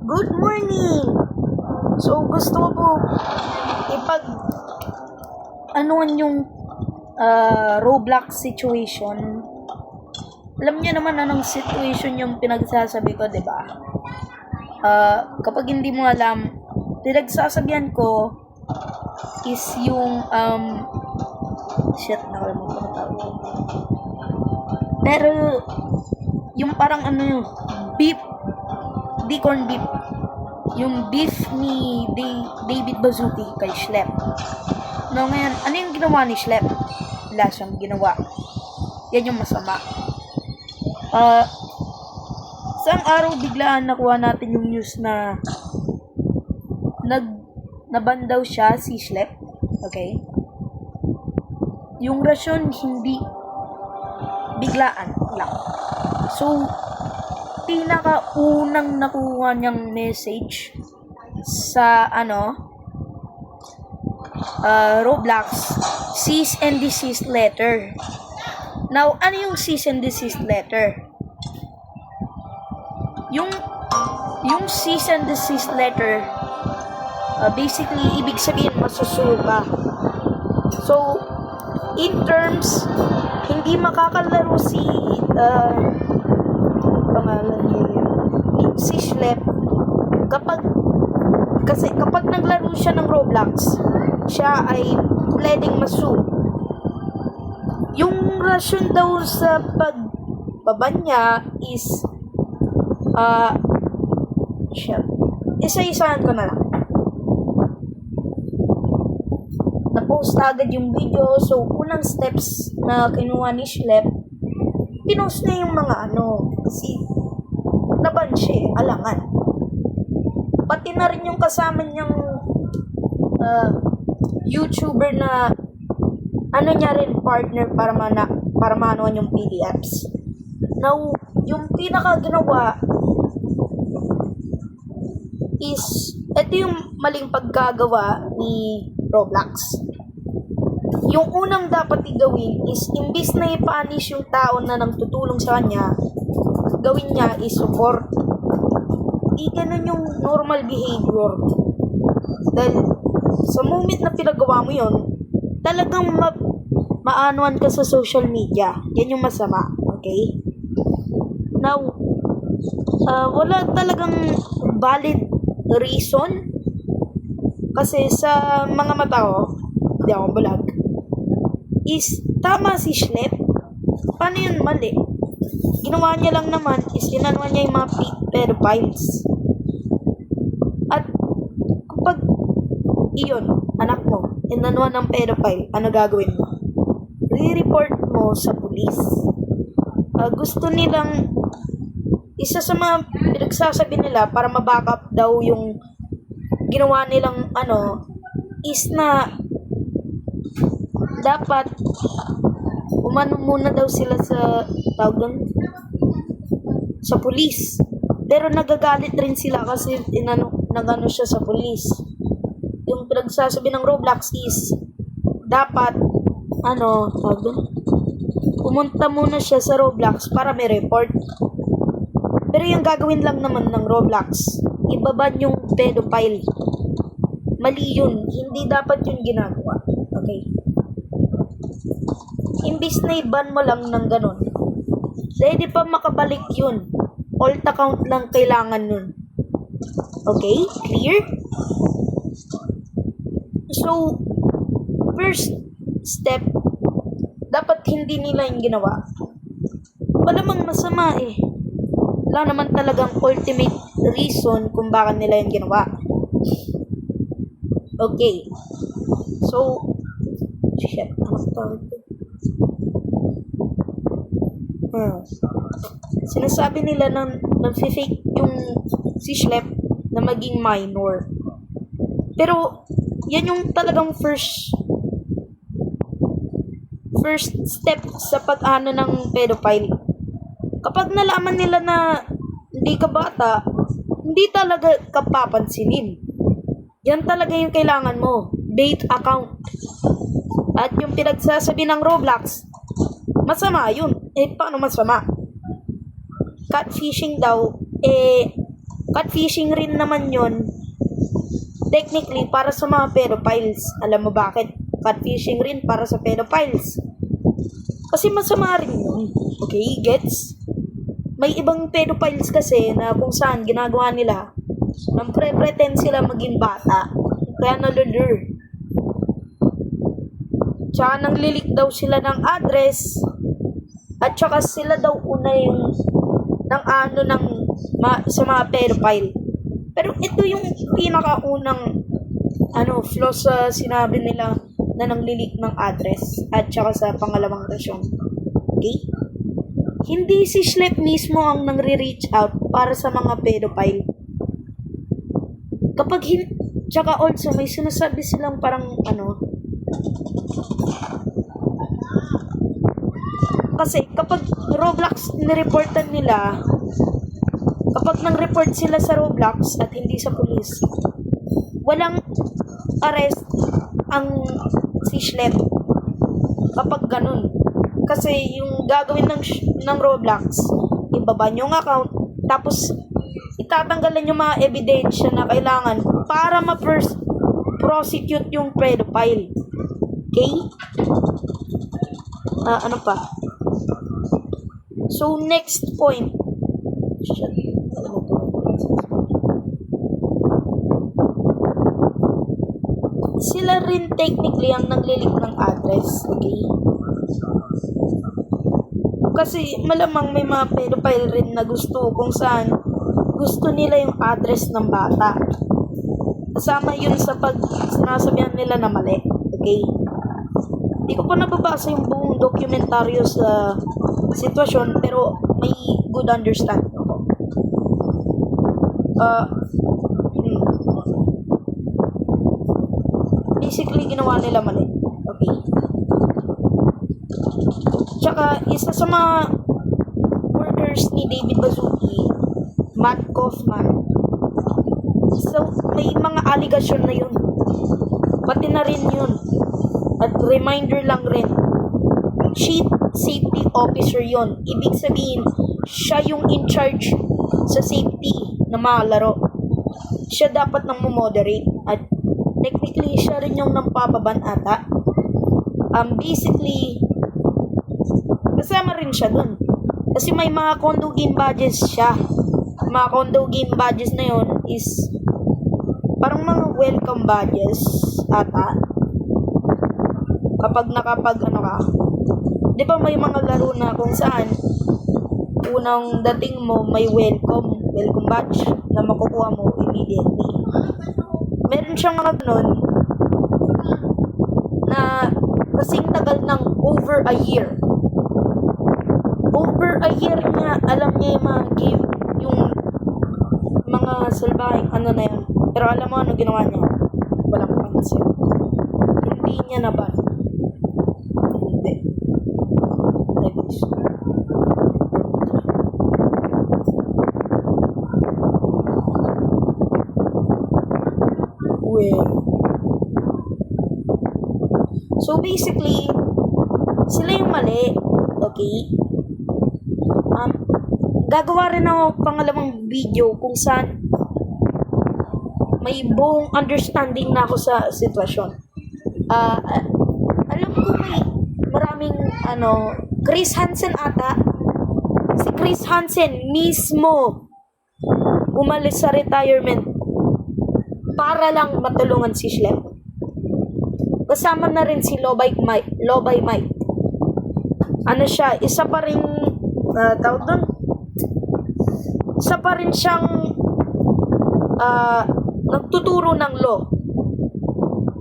Good morning! So, gusto ko po anuan yung Roblox situation. Alam niyo naman anong situation yung pinagsasabi ko, di ba? Kapag hindi mo alam, pinagsasabihan ko is yung nakalimutan ko tawag. Pero yung parang beef, di corn beef. Yung beef ni David Baszucki kay Schlepp. No, ngayon, ano yung ginawa ni Schlepp? Wala siyang ginawa. Yan yung masama. Isang araw biglaan nakuha natin yung news na naban daw siya si Schlepp. Okay? Yung rasyon hindi biglaan lang. So, pinakaunang nakuha niyang message sa Roblox, cease and desist letter. Now, ano yung cease and desist letter? Yung cease and desist letter, basically, ibig sabihin masusul ka. So, in terms, hindi makakalaro si Schlepp kapag naglaro siya ng Roblox, siya ay pwedeng masu. Yung rasyon daw sa pagbaba niya is isa-isahan ko na lang. Na-post agad yung video. So, unang steps na kinuha ni Schlepp, pinost niya yung mga kasi naban siya, alangan. Pati na rin yung kasama niyang YouTuber na niya rin partner para manuan yung PDFs. Now, yung pinaka ginawa is, ito yung maling paggagawa ni Roblox. Yung unang dapat igawin is, imbis na i-punish yung tao na nang tutulong sa kanya, gawin niya is support. Di ganun yung normal behavior. Dahil sa moment na pinagawa mo yun, talagang maanuan ka sa social media. Yan yung masama. Okay? Now, wala talagang valid reason. Kasi sa mga mata ko, hindi ako bulag, is tama si Schlepp. Paano yun mali? Ginawa niya lang naman is ginawa niya yung mga pedophiles. At kapag iyon, anak mo, inanuan ng pedophile, ano gagawin mo? I-report mo sa police. Gusto nilang, isa sa mga pinagsasabi nila para ma-backup daw yung ginawa nilang is na dapat umano muna daw sila sa sa police. Pero nagagalit rin sila kasi nagano siya sa police. Yung pinagsasabi ng Roblox is dapat pumunta muna siya sa Roblox para may report. Pero yung gagawin lang naman ng Roblox, ibaban yung pedophile. Mali yun. Hindi dapat yun ginagawa. Okay? Imbis na i-ban mo lang ng ganun, pwede pa makabalik yun. Alt account lang kailangan nun. Okay? Clear? So, first step, dapat hindi nila yung ginawa. Malamang masama eh. Wala naman talagang ultimate reason kung bakit nila yung ginawa. Okay. So, sinasabi nila na nag-fake yung si Schlepp na maging minor. Pero, yan yung talagang first step sa pag-ano ng pedophile. Kapag nalaman nila na hindi ka bata, hindi talaga kapapansinin. Yan talaga yung kailangan mo. Bait account. At yung pinagsasabi ng Roblox, masama yun. Paano masama? Catfishing daw, Catfishing rin naman yon technically para sa mga pedophiles. Alam mo bakit? Catfishing rin para sa pedophiles. Kasi masama rin yun. Okay, gets? May ibang pedophiles kasi na kung saan ginagawa nila, nang pretend sila maging bata, kaya nalulure. Tsaka nang lilik daw sila ng address, at tsaka sila daw una yung sa mga pedophile. Pero ito yung pinakaunang flaw sa sinabi nila na nanglilik ng address at tsaka sa pangalawang rasyon. Okay? Hindi si Schlepp mismo ang nangre-reach out para sa mga pedophile. Tsaka also may sinasabi silang parang kasi kapag Roblox nireportan nila, kapag nang-report sila sa Roblox at hindi sa police, walang arrest ang si Schlepp kapag ganun. Kasi yung gagawin ng Roblox, ibaban yung account, tapos itatanggalan yung mga ebidensya na kailangan para ma-prosecute yung pedophile. Okay? Ano pa? So, next point. Sila rin technically ang nanglilik ng address. Okay? Kasi malamang may mga pedophile rin na gusto kung saan gusto nila yung address ng bata. Kasama yun sa pag sinasabihan nila na mali. Okay? Hindi ko pa nababasa yung buong dokumentaryo sa sitwasyon, pero may good understanding ako. Basically, ginawa nila mali. Okay? Tsaka, isa sa mga workers ni David Baszucki, Matt Kaufman, so, may mga allegation na yun. Pati na rin yun. At reminder lang rin, chief safety officer yon. Ibig sabihin, siya yung in charge sa safety ng mga laro. Siya dapat nang moderate at technically siya rin yung nampapaban ata. Basically, kasama rin siya dun. Kasi may mga condo game badges siya. Mga condo game badges na yon is parang mga welcome badges ata. Kapag ka, di ba may mga laro na kung saan unang dating mo may welcome badge na makukuha mo immediately. Meron siyang mga ganun na kasing tagal ng over a year. Over a year niya, alam niya yung mga game, yung mga salbahing na yan. Pero alam mo ano ginawa niya? Walang pansin. Hindi niya naban. So basically, sila yung mali. Okay? Gagawa rin ako pangalawang video kung saan may buong understanding na ako sa sitwasyon. Alam ko may maraming Chris Hansen ata. Si Chris Hansen mismo umalis sa retirement para lang matulungan si Schlepp. Kasama na rin si Lobay Mike. Siya, isa pa rin tawag doon. Isa pa rin siyang nagtuturo ng law.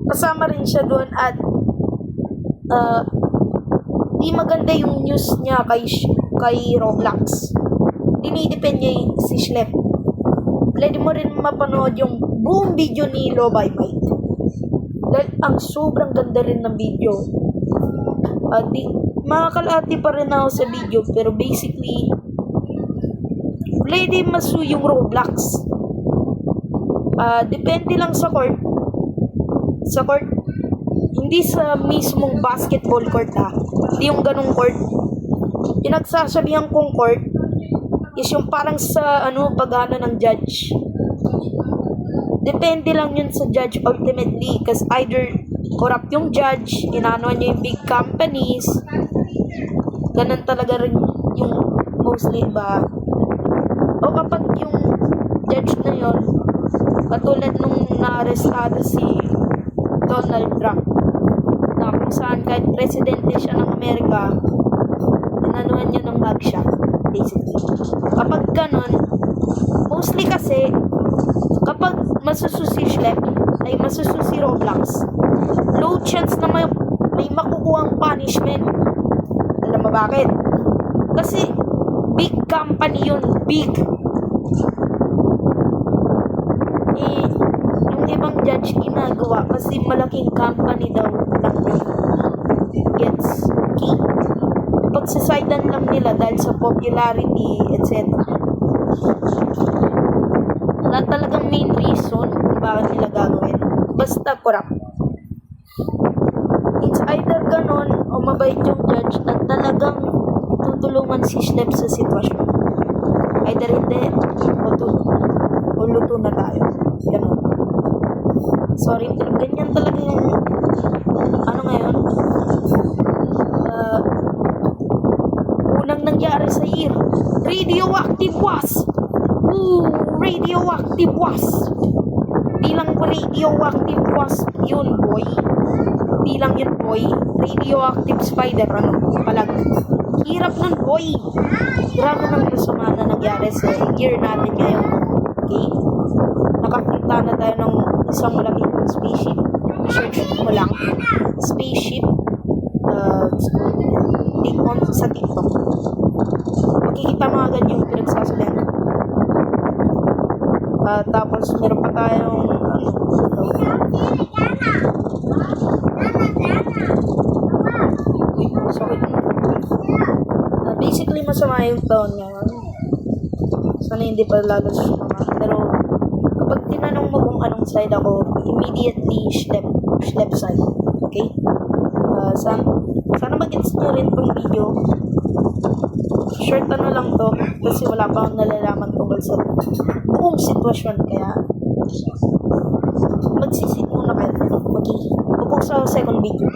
Kasama rin siya doon at di maganda yung news niya kay Roblox. Dinidepend niya si Schlepp. Pwede mo rin mapanood yung buong video ni Lobay Mike. Dahil ang sobrang ganda rin ng video. Makakalati pa rin ako sa video, pero basically pwede masu yung Roblox. Depende lang sa court. Sa court, hindi sa mismong basketball court Hindi yung ganung court. Pinagsasabihan kong court, is yung parang sa pag-ano ng judge. Depende lang yun sa judge ultimately kasi either corrupt yung judge, inaano niya yung big companies, ganun talaga rin yung mostly ba. O kapag yung judge na yun, katulad nung naarestado si Donald Trump, na kung saan kahit presidente siya ng Amerika, inanuhan niya ng mugshot, basically. Kapag ganun, mostly kasi, kapag masususi Schlep, ay masususi Roblox, low chance na may makukuhang punishment. Alam mo bakit? Kasi, big company yun, big. Yung ibang judge ginagawa kasi malaking company daw lang yun. Gets? Okay? Pagsasidan lang nila dahil sa popularity, etc. Wala talagang main reason kung bakit nila gagawin. Basta corrupt. It's either ganon o mabait yung judge na talagang tutulungan si Schlep sa sitwasyon. Either hindi, o luto na tayo. Ganon. Sorry, pero ganyan talaga yung ngayon. Unang nangyari sa year, radioactive wasp. Radioactive wasp. Bilang radioactive wasp yun, boy. Bilang yun, boy. Radioactive spider, palag. Hirap nun, boy. Grabe ng masama na nangyari sa year natin ngayon. Okay? Nakakita na tayo ng isang malaking spaceship. Search mo lang. Spaceship. Tikon sa TikTok. Makikita mo agad yung pinagsasabihan. Tapos meron pa tayong basically masama yung taon ngayon. Sana hindi pa lalo sumama. Pero kapag tinanong mo kung anong side ako, immediately Schlep side. Okay? Sana mag-gets nyo rin tong video. Short lang to kasi wala pa akong nalalaman tungkol sa buong sitwasyon, kaya magsisit muna kayo. Okay? Upong sa second video.